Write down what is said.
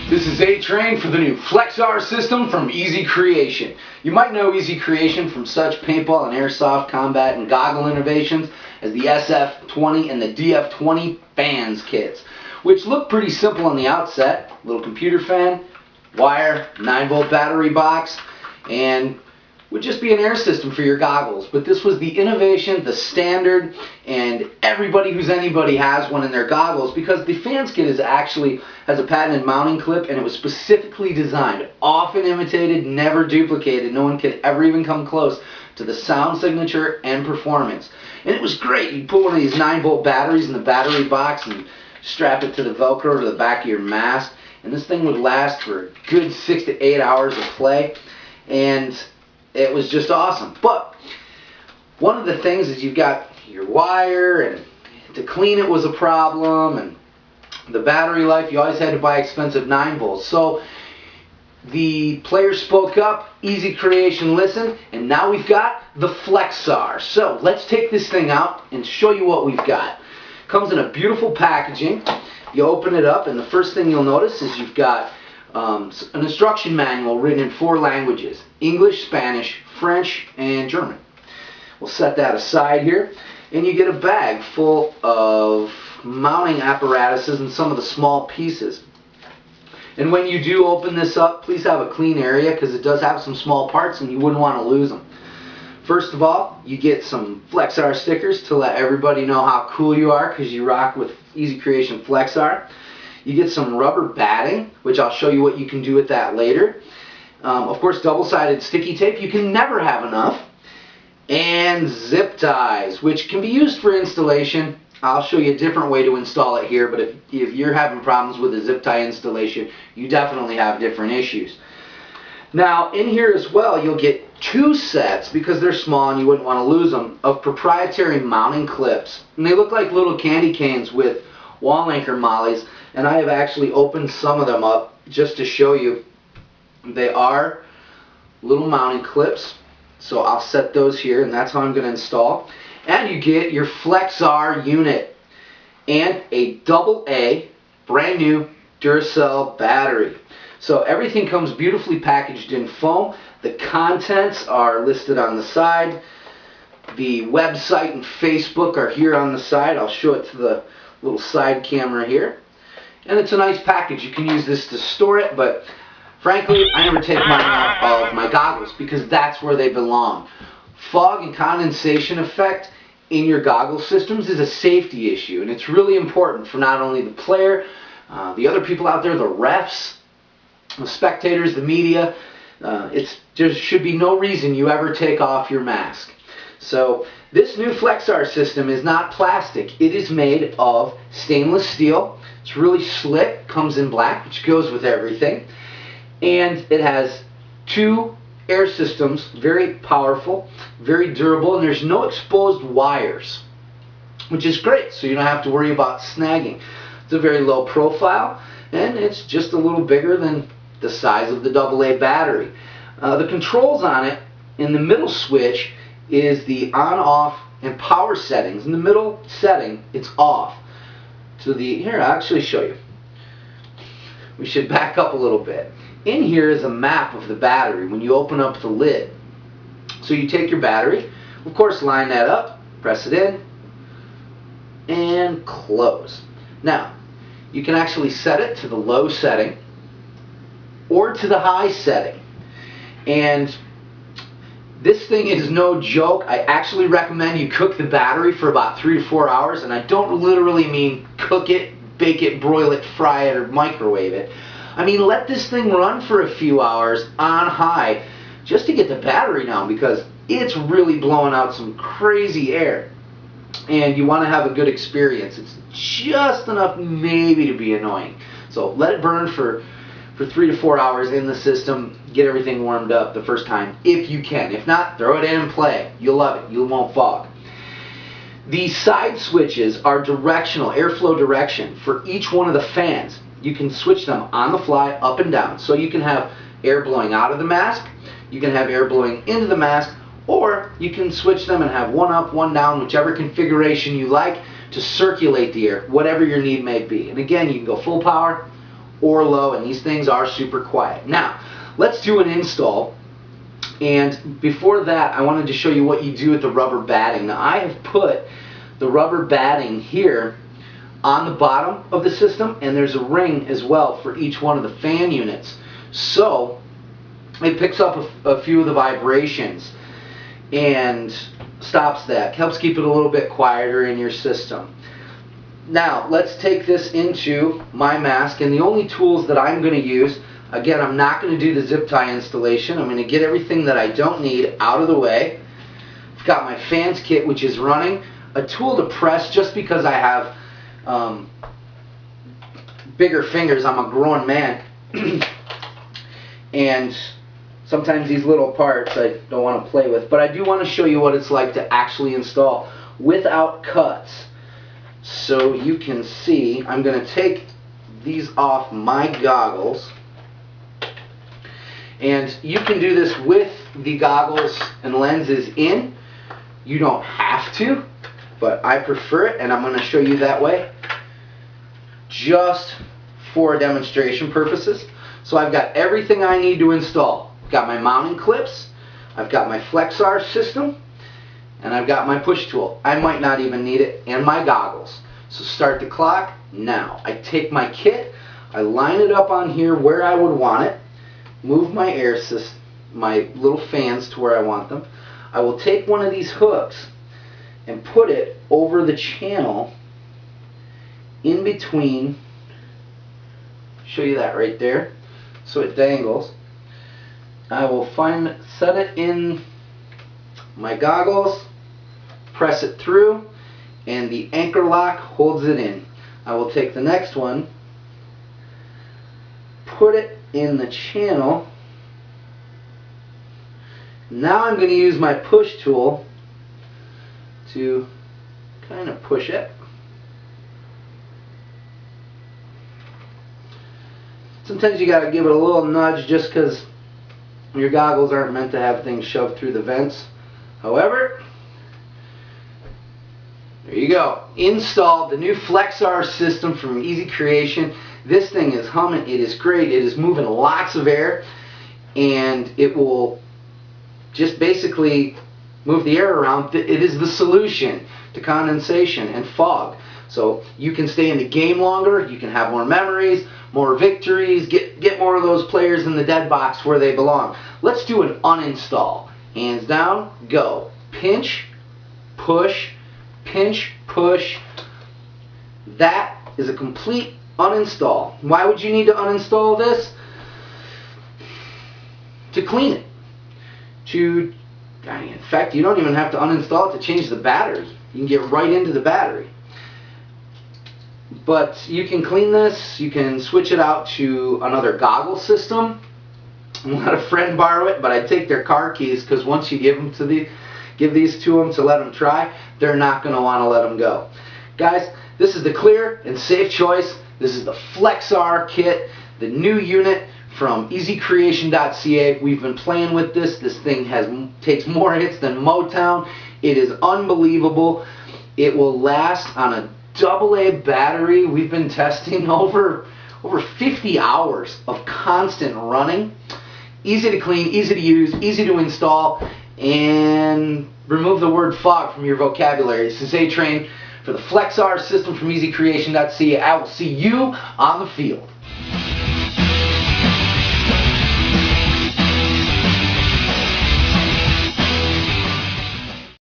This is A-Train for the new FlexR system from Easy Creation. You might know Easy Creation from such paintball and airsoft combat and goggle innovations as the SF20 and the DF20 FANZ kits, which look pretty simple on the outset. Little computer fan, wire, 9-volt battery box, and would just be an air system for your goggles. But this was the innovation, the standard, and everybody who's anybody has one in their goggles, because the Fanzkit has a patented mounting clip, and it was specifically designed, often imitated, never duplicated. No one could ever even come close to the sound signature and performance. And it was great. You put one of these 9-volt batteries in the battery box and strap it to the Velcro to the back of your mask, and this thing would last for a good 6 to 8 hours of play, and it was just awesome. But one of the things is you've got your wire, and to clean it was a problem, and the battery life, you always had to buy expensive 9 volts. So the players spoke up, Easy Creation listened, and now we've got the FlexR. So let's take this thing out and show you what we've got. It comes in a beautiful packaging. You open it up, and the first thing you'll notice is you've got an instruction manual written in 4 languages: English, Spanish, French, and German. We'll set that aside here, and you get a bag full of mounting apparatuses and some of the small pieces. And when you do open this up, please have a clean area, because it does have some small parts and you wouldn't want to lose them. First of all, you get some FlexR stickers to let everybody know how cool you are because you rock with Easy Creation FlexR. You get some rubber batting, which I'll show you what you can do with that later. Of course, double-sided sticky tape. You can never have enough. And zip ties, which can be used for installation. I'll show you a different way to install it here, but if you're having problems with the zip tie installation, you definitely have different issues. Now, in here as well, you'll get 2 sets, because they're small and you wouldn't want to lose them, of proprietary mounting clips. And they look like little candy canes with wall anchor mollies, and I have actually opened some of them up just to show you. They are little mounting clips, so I'll set those here, and that's how I'm going to install. And you get your FlexR unit and a AA brand new Duracell battery. So everything comes beautifully packaged in foam. The contents are listed on the side. The website and Facebook are here on the side. I'll show it to the little side camera here. And it's a nice package. You can use this to store it, but frankly, I never take mine out of my goggles because that's where they belong. Fog and condensation effect in your goggle systems is a safety issue, and it's really important for not only the player, the other people out there, the refs, the spectators, the media. There should be no reason you ever take off your mask. So this new FlexR system is not plastic. It is made of stainless steel. It's really slick, comes in black, which goes with everything. And it has 2 air systems, very powerful, very durable, and there's no exposed wires, which is great, so you don't have to worry about snagging. It's a very low profile, and it's just a little bigger than the size of the AA battery. The controls on it, in the middle switch, is the on, off, and power settings. In the middle setting, it's off. Here, I'll actually show you. We should back up a little bit. In here is a map of the battery when you open up the lid. So you take your battery, of course line that up, press it in, and close. Now, you can actually set it to the low setting or to the high setting. And this thing is no joke. I actually recommend you cook the battery for about 3 to 4 hours, and I don't literally mean cook it, bake it, broil it, fry it, or microwave it. I mean, let this thing run for a few hours on high just to get the battery down, because it's really blowing out some crazy air. And you want to have a good experience. It's just enough maybe to be annoying. So let it burn for 3 to 4 hours in the system. Get everything warmed up the first time if you can. If not, throw it in and play. You'll love it. You won't fog. The side switches are directional, airflow direction for each one of the fans. You can switch them on the fly, up and down. So you can have air blowing out of the mask, you can have air blowing into the mask, or you can switch them and have one up, one down, whichever configuration you like to circulate the air, whatever your need may be. And again, you can go full power or low, and these things are super quiet. Now, let's do an install. And before that, I wanted to show you what you do with the rubber batting. Now, I have put the rubber batting here on the bottom of the system, and there's a ring as well for each one of the fan units. So it picks up a few of the vibrations and stops that, helps keep it a little bit quieter in your system. Now let's take this into my mask, and the only tools that I'm going to use, again, I'm not going to do the zip tie installation. I'm going to get everything that I don't need out of the way. I've got my Fanzkit, which is running, a tool to press just because I have bigger fingers. I'm a grown man and sometimes these little parts I don't want to play with, but I do want to show you what it's like to actually install without cuts. So you can see, I'm going to take these off my goggles, and you can do this with the goggles and lenses in. You don't have to, but I prefer it, and I'm going to show you that way just for demonstration purposes. So I've got everything I need to install. I've got my mounting clips, I've got my FlexR system, and I've got my push tool. I might not even need it, and my goggles. So start the clock now. I take my kit, I line it up on here where I would want it, move my air system, my little fans to where I want them. I will take one of these hooks and put it over the channel in between. Show you that right there, so it dangles. I will set it in my goggles, press it through, and the anchor lock holds it in. I will take the next one, put it in the channel. Now I'm going to use my push tool to kind of push it. Sometimes you got to give it a little nudge just because your goggles aren't meant to have things shoved through the vents. However, there you go. Installed the new FlexR system from Easy Creation. This thing is humming. It is great. It is moving lots of air, and it will just basically move the air around. It is the solution to condensation and fog. So you can stay in the game longer, you can have more memories, more victories, get more of those players in the dead box where they belong. Let's do an uninstall. Hands down, go. Pinch, push, pinch, push. That is a complete uninstall. Why would you need to uninstall this? To clean it. In fact, you don't even have to uninstall it to change the battery. You can get right into the battery. But you can clean this, you can switch it out to another goggle system. I let a friend borrow it, but I take their car keys, because once you give these to them to let them try, they're not going to want to let them go. Guys, this is the clear and safe choice. This is the FlexR Kit, the new unit from easycreation.ca. We've been playing with this. This thing takes more hits than Motown. It is unbelievable. It will last on a AA battery. We've been testing over 50 hours of constant running. Easy to clean, easy to use, easy to install, and remove the word fog from your vocabulary. This is A-Train for the FlexR system from easycreation.ca. I will see you on the field.